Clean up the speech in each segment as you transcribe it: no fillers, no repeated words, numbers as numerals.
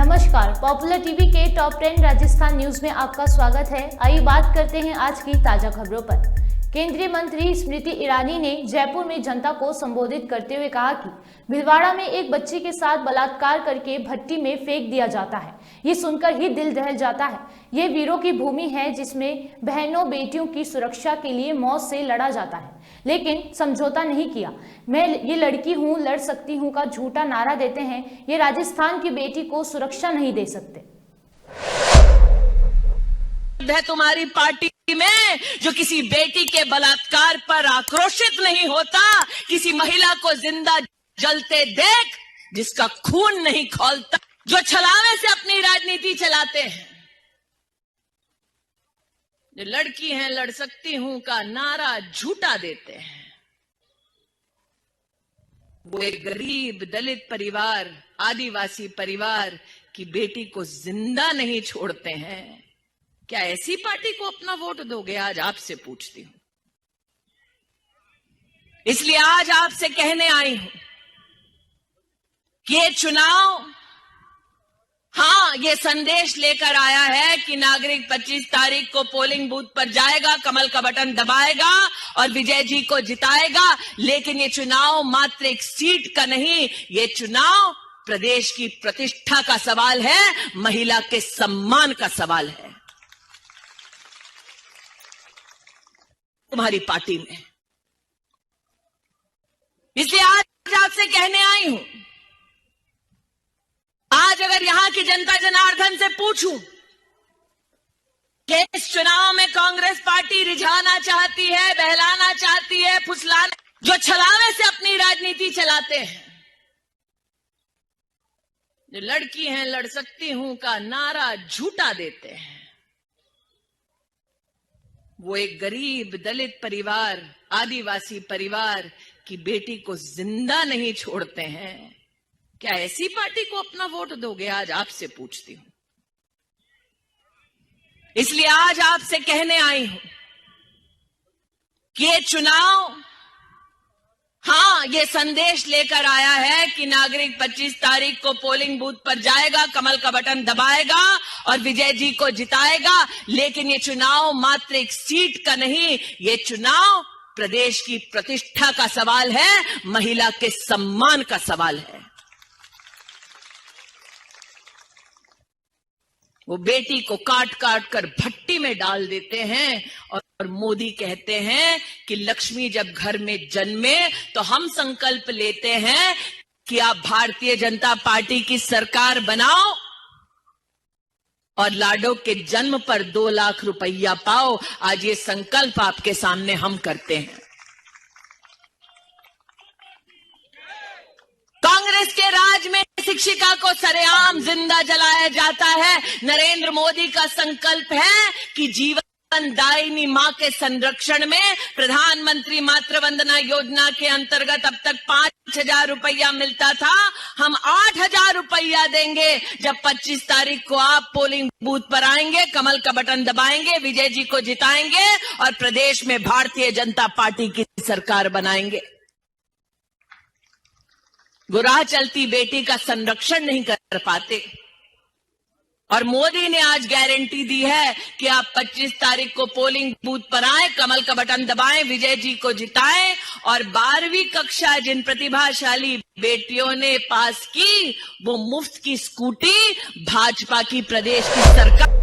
नमस्कार, popular TV के top 10 Rajasthan news में आपका स्वागत है। आइए बात करते हैं आज की ताजा खबरों पर। केंद्रीय मंत्री स्मृति ईरानी ने जयपुर में जनता को संबोधित करते हुए कहा कि भीलवाड़ा में एक बच्ची के साथ बलात्कार करके भट्टी में फेंक दिया जाता है। ये सुनकर ही दिल दहल जाता है। ये वीरों की भूमि है जिसमें बहनों बेटियों की सुरक्षा के लिए मौत से लड़ा जाता है, लेकिन समझौता नहीं किया। मैं ये लड़की हूँ, लड़ सकती हूँ का झूठा नारा देते हैं। ये राजस्थान की बेटी को सुरक्षा नहीं दे सकते। है तुम्हारी पार्टी में जो किसी बेटी के बलात्कार पर आक्रोशित नहीं होता, किसी महिला को जिंदा जलते देख जिसका खून नहीं खौलता, जो छलावे से अपनी राजनीति चलाते हैं, जो लड़की हैं लड़ सकती हूं का नारा झूठा देते हैं। वो एक गरीब दलित परिवार, आदिवासी परिवार की बेटी को जिंदा नहीं छोड़ते हैं। क्या ऐसी पार्टी को अपना वोट दोगे? आज आपसे पूछती हूं। इसलिए आज आपसे कहने आई हूं कि ये चुनाव, हां, ये संदेश लेकर आया है कि नागरिक 25 तारीख को पोलिंग बूथ पर जाएगा, कमल का बटन दबाएगा और विजय जी को जिताएगा। लेकिन ये चुनाव मात्र एक सीट का नहीं, ये चुनाव प्रदेश की प्रतिष्ठा का सवाल है, महिला के सम्मान का सवाल है। तुम्हारी पार्टी में इसलिए आज आपसे कहने आई हूं, आज अगर यहां की जनता जनार्दन से पूछूं कि इस चुनाव में कांग्रेस पार्टी रिझाना चाहती है, बहलाना चाहती है, फुसलाना, जो छलावे से अपनी राजनीति चलाते हैं, जो लड़की हैं लड़ सकती हूं का नारा झूठा देते हैं, वो एक गरीब दलित परिवार, आदिवासी परिवार की बेटी को जिंदा नहीं छोड़ते हैं। क्या ऐसी पार्टी को अपना वोट दोगे? आज आपसे पूछती हूं। इसलिए आज आपसे कहने आई हूं कि ये चुनाव, हां, ये संदेश लेकर आया है कि नागरिक 25 तारीख को पोलिंग बूथ पर जाएगा, कमल का बटन दबाएगा और विजय जी को जिताएगा। लेकिन ये चुनाव मात्र एक सीट का नहीं, ये चुनाव प्रदेश की प्रतिष्ठा का सवाल है, महिला के सम्मान का सवाल है। वो बेटी को काट काट कर भट्टी में डाल देते हैं और मोदी कहते हैं कि लक्ष्मी जब घर में जन्मे तो हम संकल्प लेते हैं कि आप भारतीय जनता पार्टी की सरकार बनाओ और लाडो के जन्म पर 2 लाख रुपया पाओ। आज ये संकल्प आपके सामने हम करते हैं। कांग्रेस के राज में शिक्षिका को सरेआम जिंदा जलाया जाता है। नरेंद्र मोदी का संकल्प है कि जीवन दायिनी मां के संरक्षण में प्रधानमंत्री मातृ वंदना योजना के अंतर्गत अब तक 5,000 रुपया मिलता था, हम 8,000 रुपया देंगे जब 25 तारीख को आप पोलिंग बूथ पर आएंगे, कमल का बटन दबाएंगे, विजय जी को जिताएंगे और प्रदेश में भारतीय जनता पार्टी की सरकार बनाएंगे। वो राह चलती बेटी का संरक्षण नहीं कर पाते और मोदी ने आज गारंटी दी है कि आप 25 तारीख को पोलिंग बूथ पर आए, कमल का बटन दबाएं, विजय जी को जिताएं और 12वीं कक्षा जिन प्रतिभाशाली बेटियों ने पास की, वो मुफ्त की स्कूटी भाजपा की प्रदेश की सरकार।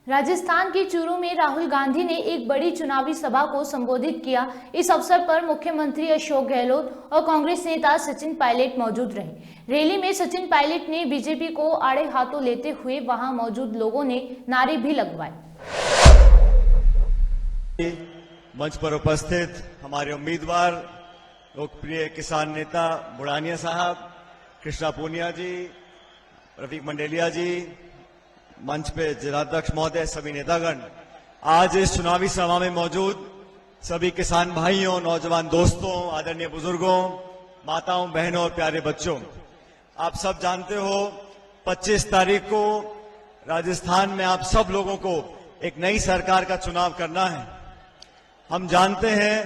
राजस्थान के चूरू में राहुल गांधी ने एक बड़ी चुनावी सभा को संबोधित किया। इस अवसर पर मुख्यमंत्री अशोक गहलोत और कांग्रेस नेता सचिन पायलट मौजूद रहे। रैली में सचिन पायलट ने बीजेपी को आड़े हाथों लेते हुए वहां मौजूद लोगों ने नारे भी लगवाए। मंच पर उपस्थित हमारे उम्मीदवार लोकप्रिय किसान नेता बुढ़ानिया साहब, कृष्णा पूनिया जी, रफीक मंडेलिया जी, मंच पे जिलाध्यक्ष महोदय, सभी नेतागण, आज इस चुनावी सभा में मौजूद सभी किसान भाइयों, नौजवान दोस्तों, आदरणीय बुजुर्गों, माताओं, बहनों और प्यारे बच्चों, आप सब जानते हो 25 तारीख को राजस्थान में आप सब लोगों को एक नई सरकार का चुनाव करना है। हम जानते हैं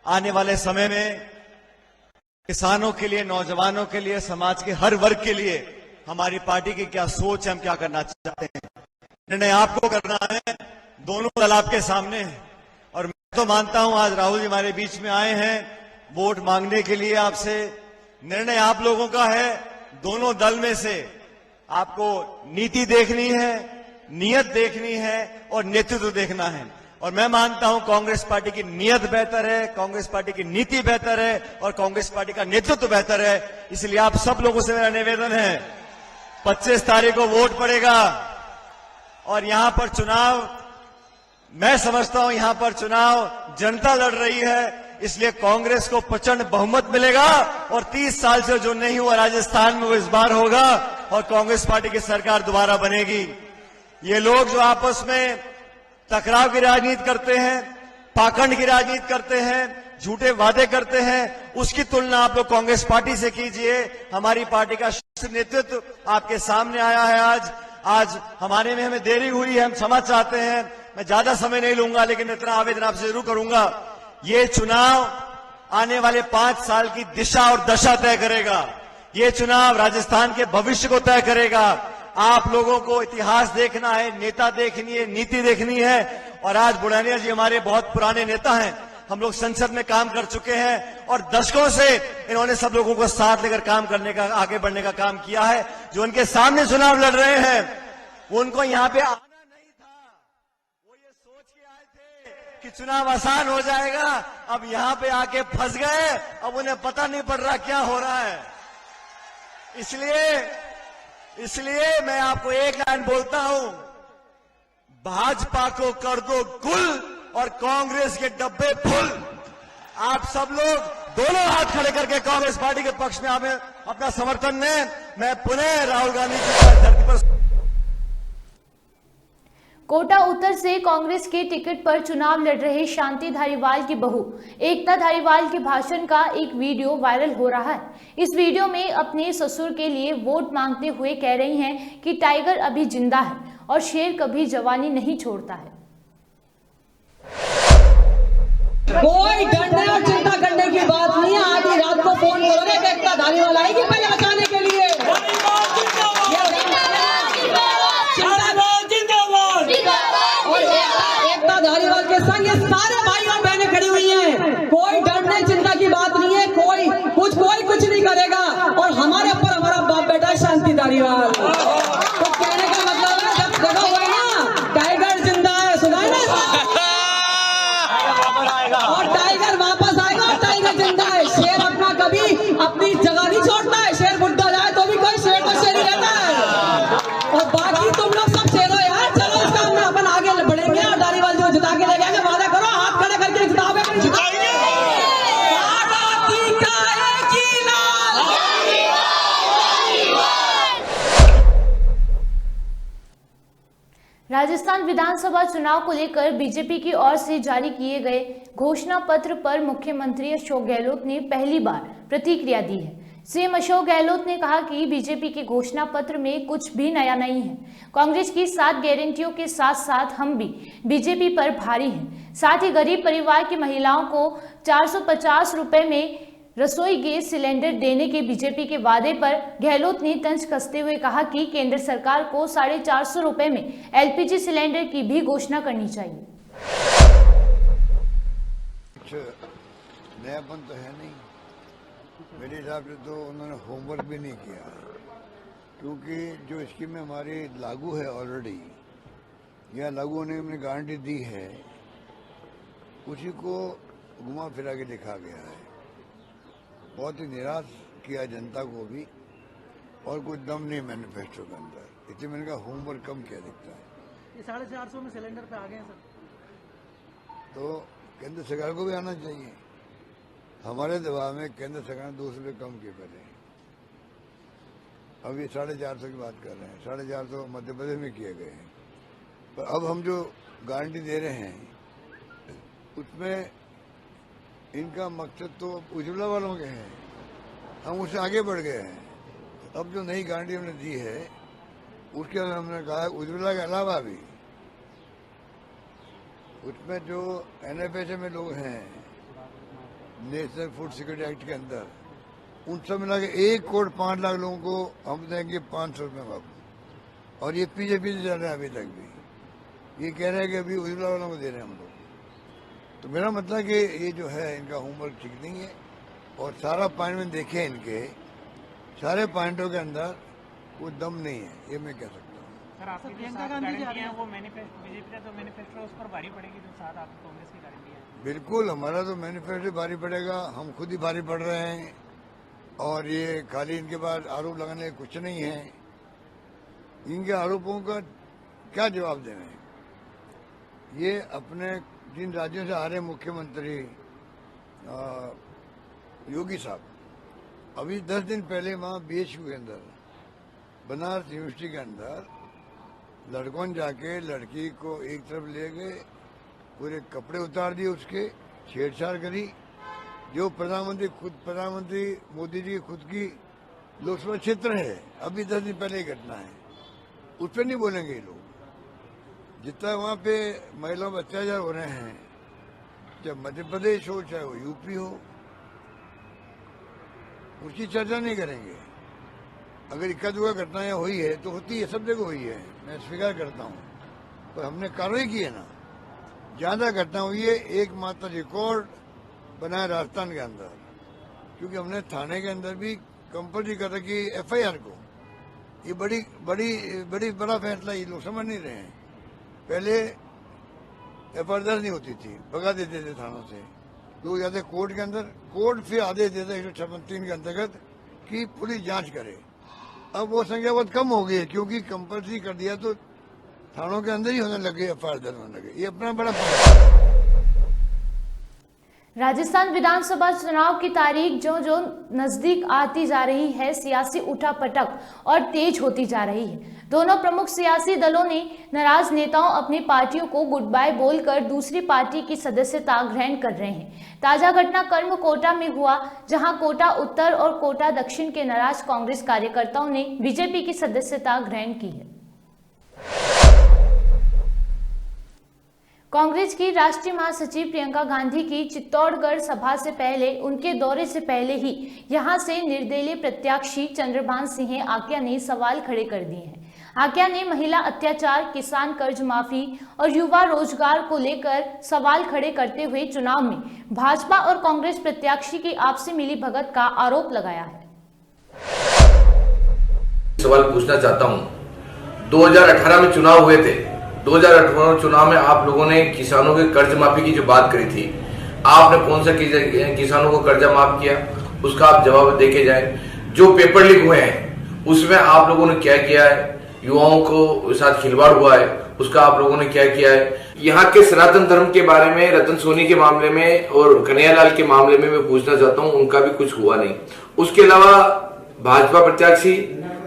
आने वाले समय में किसानों के लिए, नौजवानों के लिए, समाज के हर वर्ग के लिए हमारी पार्टी की क्या सोच है, हम क्या करना चाहते हैं, निर्णय आपको करना है। दोनों दल आपके सामने हैं और मैं तो मानता हूं आज राहुल जी हमारे बीच में आए हैं वोट मांगने के लिए आपसे। निर्णय आप लोगों का है। दोनों दल में से आपको नीति देखनी है, नियत देखनी है और नेतृत्व देखना है। और मैं मानता हूं कांग्रेस पार्टी की नियत बेहतर है, कांग्रेस पार्टी की नीति बेहतर है और कांग्रेस पार्टी का नेतृत्व बेहतर है। इसलिए आप सब लोगों से मेरा निवेदन है, 25 तारीख को वोट पड़ेगा और यहां पर चुनाव, मैं समझता हूं यहां पर चुनाव जनता लड़ रही है, इसलिए कांग्रेस को प्रचंड बहुमत मिलेगा और 30 साल से जो नहीं हुआ राजस्थान में वो इस बार होगा और कांग्रेस पार्टी की सरकार दोबारा बनेगी। ये लोग जो आपस में टकराव की राजनीति करते हैं, पाखंड की राजनीति करते हैं, झूठे वादे करते हैं, उसकी तुलना आप लोग कांग्रेस पार्टी से कीजिए। हमारी पार्टी का शीर्ष नेतृत्व आपके सामने आया है आज हमारे में हमें देरी हुई है, हम क्षमा चाहते हैं। मैं ज्यादा समय नहीं लूंगा लेकिन इतना आवेदन आपसे जरूर करूंगा, ये चुनाव आने वाले 5 साल की दिशा और दशा तय करेगा। ये चुनाव राजस्थान के भविष्य को तय करेगा। आप लोगों को इतिहास देखना है, नेता देखनी है, नीति देखनी है। और आज बुढ़ानिया जी हमारे बहुत पुराने नेता हैं, हम लोग संसद में काम कर चुके हैं और दशकों से इन्होंने सब लोगों को साथ लेकर काम करने का, आगे बढ़ने का काम किया है। जो उनके सामने चुनाव लड़ रहे हैं वो उनको यहां पे आना नहीं था, वो ये सोच के आए थे कि चुनाव आसान हो जाएगा, अब यहां पे आके फंस गए, अब उन्हें पता नहीं पड़ रहा क्या हो रहा है। इसलिए मैं आपको एक लाइन बोलता हूं, भाजपा को कर दो गुल और कांग्रेस के डब्बे फुल। आप सब लोग दोनों हाथ खड़े करके कांग्रेस पार्टी के पक्ष में हमें अपना समर्थन दें। मैं पुनः राहुल गांधी की धरती पर कोटा उत्तर से कांग्रेस के टिकट पर चुनाव लड़ रहे शांति धारीवाल की बहू एकता धारीवाल के भाषण का एक वीडियो वायरल हो रहा है। इस वीडियो में अपने ससुर के लिए वोट मांगते हुए कह रही हैं कि टाइगर अभी जिंदा है और शेर कभी जवानी नहीं छोड़ता है। कोई डरने और चिंता करने की बात नहीं है। आधी रात को फोन करोगे एकता धारीवाल आएगी पहले बचाने के लिए। और एकता धारीवाल के संग ये सारे भाई और बहनें खड़ी हुई हैं। कोई डरने चिंता की बात नहीं है, कोई कुछ नहीं करेगा। और हमारे ऊपर हमारा बाप बेटा है शांति धारीवाल। तो कहने का मतलब है जब जगह हुई ना टाइगर जिंदा है, सुना है ना, और टाइगर वापस आएगा और टाइगर जिंदा है। शेर अपना कभी अपनी जगह नहीं छोड़ता है। शेर बुढ़ा जाए तो भी कोई शेर तो शेर ही रहता है। और बाकी तुम लोग सब शेरो यार, चलो इसका हम अपन आगे बढ़ेंगे और धारीवाल जो जिता के ले जाएंगे, वादा करो हाथ खड़े करके जिताओगे, जिताएंगे। राजस्थान विधानसभा चुनाव को लेकर बीजेपी की ओर से जारी किए गए घोषणा पत्र पर मुख्यमंत्री अशोक गहलोत ने पहली बार प्रतिक्रिया दी है। सीएम अशोक गहलोत ने कहा कि बीजेपी के घोषणा पत्र में कुछ भी नया नहीं है। कांग्रेस की 7 गारंटियों के साथ साथ हम भी बीजेपी पर भारी हैं। साथ ही गरीब परिवार की महिलाओं को 450 रुपए में रसोई गैस सिलेंडर देने के बीजेपी के वादे पर गहलोत ने तंज कसते हुए कहा कि केंद्र सरकार को 450 रुपए में एलपीजी सिलेंडर की भी घोषणा करनी चाहिए। नयापन तो है नहीं, मेरे हिसाब से तो उन्होंने होमवर्क भी नहीं किया, क्योंकि जो स्कीमें हमारी लागू है ऑलरेडी या लागू होने की गारंटी दी है, उसी को घुमा फिरा के दिखा गया है। बहुत ही निराश किया जनता को भी, और कोई दम नहीं मैनिफेस्टो के अंदर। इसलिए मैंने कहा होमवर्क कम किया दिखता है। ये 450 में सिलेंडर पे आ गए हैं सर, तो केंद्र सरकार को भी आना चाहिए। हमारे दबाव में केंद्र सरकार ने 200 रुपये कम किए पहले, अब ये 450 की बात कर रहे हैं। 450 मध्य प्रदेश में किए गए हैं, पर अब हम जो गारंटी दे रहे हैं उसमें इनका मकसद तो उज्ज्वला वालों के हैं, हम उससे आगे बढ़ गए हैं। अब जो नई गारंटी हमने दी है उसके अंदर हमने कहा उज्ज्वला के अलावा भी उसमें जो NFSA में लोग हैं, नेशनल फूड सिक्योरिटी एक्ट के अंदर, उन सब मिला के 1 करोड़ 5 लाख लोगों को हम देंगे 500 रुपये बाबू। और ये पीछे पीछे चल रहे हैं अभी तक भी, ये कह रहे हैं कि अभी उजला वालों को दे रहे हैं हम लोग। तो मेरा मतलब कि ये जो है इनका होमवर्क ठीक नहीं है। और सारा पॉइंट में देखे इनके सारे पॉइंटों के अंदर कोई दम नहीं है, ये मैं कह सकता हूँ। सर आपकी प्रियंका गांधी जा रही है, वो मैनिफेस्टो बीजेपी का जो मैनिफेस्टो है उस पर भारी पड़ेगी, जो साथ आप कांग्रेस की गारंटी है। बिल्कुल, हमारा तो मैनिफेस्टो भारी पड़ेगा, हम खुद ही भारी पड़ रहे हैं। और ये खाली इनके पास आरोप लगाने कुछ नहीं है, इनके आरोपों का क्या जवाब दे रहे हैं। ये अपने जिन राज्यों से आ रहे मुख्यमंत्री योगी साहब, अभी 10 दिन पहले वहाँ BHU के अंदर, बनारस यूनिवर्सिटी के अंदर लड़कों ने जाके लड़की को एक तरफ ले गए, पूरे कपड़े उतार दिए, उसके छेड़छाड़ करी। जो प्रधानमंत्री मोदी जी खुद की लोकसभा क्षेत्र है, अभी 10 दिन पहले ही घटना है, उस पर नहीं बोलेंगे ये लोग। जितना वहाँ पे महिलाओं पर अत्याचार हो रहे हैं, चाहे मध्य प्रदेश हो चाहे वो यूपी हो, उसकी चर्चा नहीं करेंगे। अगर इक्का दुक्का घटनाएं हुई है तो होती है, सब जगह हुई है, मैं स्वीकार करता हूँ, पर हमने कार्रवाई की है ना। ज्यादा घटना हुई है, एकमात्र रिकॉर्ड बनाया राजस्थान के अंदर, क्योंकि हमने थाने के अंदर भी कंपल्सरी कर रखी FIR को। ये बड़ा फैसला ये लोग समझ नहीं रहे हैं। पहले FIR दर्ज नहीं होती थी, भगा देते थे थानों से, लोग जाते कोर्ट के अंदर, कोर्ट फिर आदेश देता 156(3) के अंतर्गत कि पुलिस जांच करे। अब वो संख्या बहुत कम हो गई है, क्योंकि कंपल्सरी कर दिया तो थानों के अंदर ही होने लगे, FIR दर्ज होने लगे। ये अपना बड़ा राजस्थान विधानसभा चुनाव की तारीख जो नजदीक आती जा रही है, सियासी उठापटक और तेज होती जा रही है। दोनों प्रमुख सियासी दलों ने नाराज नेताओं अपनी पार्टियों को गुड बाय बोलकर दूसरी पार्टी की सदस्यता ग्रहण कर रहे हैं। ताजा घटनाक्रम कोटा में हुआ, जहां कोटा उत्तर और कोटा दक्षिण के नाराज कांग्रेस कार्यकर्ताओं ने बीजेपी की सदस्यता ग्रहण की है। कांग्रेस की राष्ट्रीय महासचिव प्रियंका गांधी की चित्तौड़गढ़ सभा से पहले, उनके दौरे से पहले ही यहां से निर्दलीय प्रत्याशी चंद्रभान सिंह आक्या ने सवाल खड़े कर दिए हैं। आक्या ने महिला अत्याचार, किसान कर्ज माफी और युवा रोजगार को लेकर सवाल खड़े करते हुए चुनाव में भाजपा और कांग्रेस प्रत्याशी की आपसी मिलीभगत का आरोप लगाया है। सवाल पूछना चाहता हूं, 2018 में चुनाव हुए थे, 2018 चुनाव में आप लोगों ने किसानों के कर्ज माफी की जो बात करी थी, आपने कौन सा किसानों को कर्जा माफ किया, उसका आप जवाब देके जाए। जो पेपर लीक हुए हैं उसमें आप लोगों ने क्या किया है, युवाओं को साथ खिलवाड़ हुआ है, उसका आप लोगों ने क्या किया है। यहाँ के सनातन धर्म के बारे में, रतन सोनी के मामले में और कन्हैयालाल के मामले में मैं पूछना चाहता हूँ, उनका भी कुछ हुआ नहीं। उसके अलावा भाजपा प्रत्याशी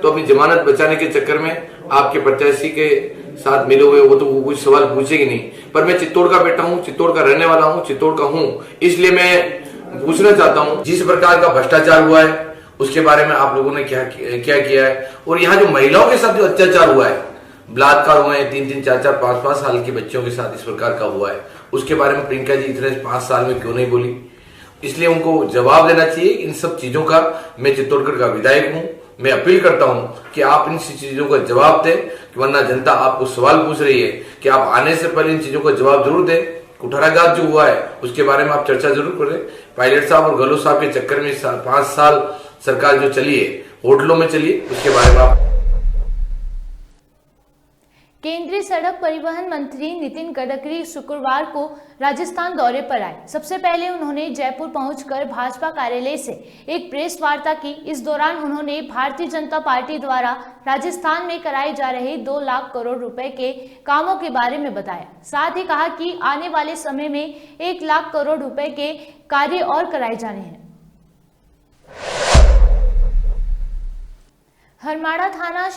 तो अपनी जमानत बचाने के चक्कर में आपके प्रत्याशी के साथ मिले हुए, वो तो कुछ सवाल पूछेगी नहीं। पर मैं चित्तौड़ का बेटा हूँ, चित्तौड़ का रहने वाला हूँ, चित्तौड़ का हूँ, इसलिए मैं पूछना चाहता हूँ, जिस प्रकार का भ्रष्टाचार हुआ है उसके बारे में आप लोगों ने क्या किया है। और यहाँ जो महिलाओं के साथ जो अत्याचार हुआ है, बलात्कार हुए हैं 3-3, 4-4, 5-5 साल की बच्चियों के साथ इस प्रकार का हुआ है, उसके बारे में प्रियंका जी इतने 5 साल में क्यों नहीं बोली। इसलिए उनको जवाब देना चाहिए इन सब चीजों का। मैं चित्तौड़गढ़ का विधायक हूँ, मैं अपील करता हूं कि आप इन चीजों का जवाब दें, वरना जनता आपको सवाल पूछ रही है कि आप आने से पहले इन चीजों का जवाब जरूर दें। कुठाराघात जो हुआ है उसके बारे में आप चर्चा जरूर करें। पायलट साहब और गहलोत साहब के चक्कर में 5 साल सरकार जो चली है, होटलों में चली, उसके बारे में आप। केंद्रीय सड़क परिवहन मंत्री नितिन गडकरी शुक्रवार को राजस्थान दौरे पर आए। सबसे पहले उन्होंने जयपुर पहुंचकर भाजपा कार्यालय से एक प्रेस वार्ता की। इस दौरान उन्होंने भारतीय जनता पार्टी द्वारा राजस्थान में कराए जा रहे 2 लाख करोड़ रुपए के कामों के बारे में बताया। साथ ही कहा कि आने वाले समय में 1 लाख करोड़ रुपए के कार्य और कराए जाने हैं। हरमाड़ा थाना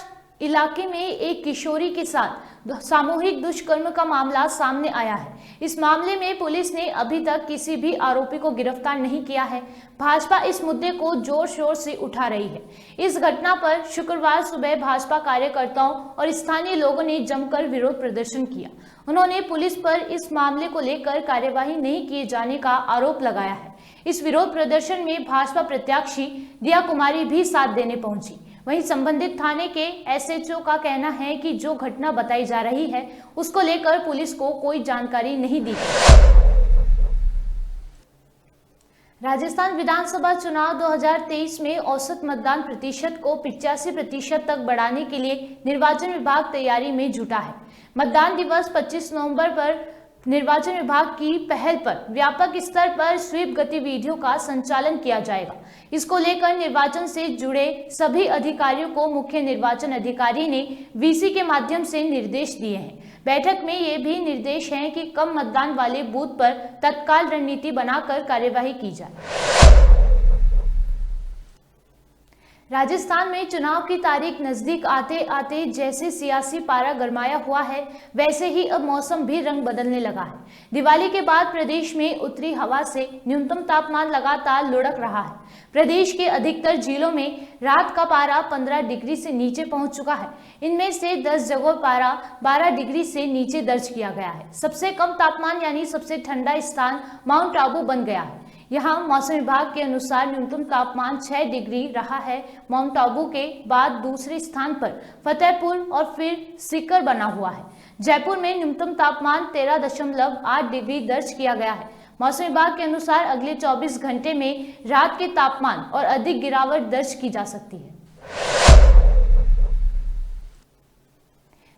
इलाके में एक किशोरी के साथ सामूहिक दुष्कर्म का मामला सामने आया है। इस मामले में पुलिस ने अभी तक किसी भी आरोपी को गिरफ्तार नहीं किया है। भाजपा इस मुद्दे को जोर शोर से उठा रही है। इस घटना पर शुक्रवार सुबह भाजपा कार्यकर्ताओं और स्थानीय लोगों ने जमकर विरोध प्रदर्शन किया। उन्होंने पुलिस पर इस मामले को लेकर कार्यवाही नहीं किए जाने का आरोप लगाया है। इस विरोध प्रदर्शन में भाजपा प्रत्याशी दिया कुमारी भी साथ देने पहुंची। वहीं संबंधित थाने के एसएचओ का कहना है कि जो घटना बताई जा रही है उसको लेकर पुलिस को कोई जानकारी नहीं दी। राजस्थान विधानसभा चुनाव 2023 में औसत मतदान प्रतिशत को 85% तक बढ़ाने के लिए निर्वाचन विभाग तैयारी में जुटा है। मतदान दिवस 25 नवंबर पर निर्वाचन विभाग की पहल पर व्यापक स्तर पर स्वीप गतिविधियों का संचालन किया जाएगा। इसको लेकर निर्वाचन से जुड़े सभी अधिकारियों को मुख्य निर्वाचन अधिकारी ने वीसी के माध्यम से निर्देश दिए हैं। बैठक में ये भी निर्देश हैं कि कम मतदान वाले बूथ पर तत्काल रणनीति बनाकर कार्यवाही की जाए। राजस्थान में चुनाव की तारीख नजदीक आते आते जैसे सियासी पारा गरमाया हुआ है, वैसे ही अब मौसम भी रंग बदलने लगा है। दिवाली के बाद प्रदेश में उत्तरी हवा से न्यूनतम तापमान लगातार लुढ़क रहा है। प्रदेश के अधिकतर जिलों में रात का पारा 15 डिग्री से नीचे पहुंच चुका है। इनमें से 10 जगहों पारा 12 डिग्री से नीचे दर्ज किया गया है। सबसे कम तापमान यानी सबसे ठंडा स्थान माउंट आबू बन गया है। यहाँ मौसम विभाग के अनुसार न्यूनतम तापमान 6 डिग्री रहा है। माउंट आबू के बाद दूसरे स्थान पर फतेहपुर और फिर सीकर बना हुआ है। जयपुर में न्यूनतम तापमान 13.8 डिग्री दर्ज किया गया है। मौसम विभाग के अनुसार अगले 24 घंटे में रात के तापमान और अधिक गिरावट दर्ज की जा सकती है।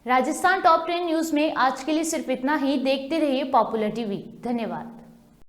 राजस्थान टॉप 10 न्यूज में आज के लिए सिर्फ इतना ही। देखते रहिए पॉपुलर टीवी। धन्यवाद।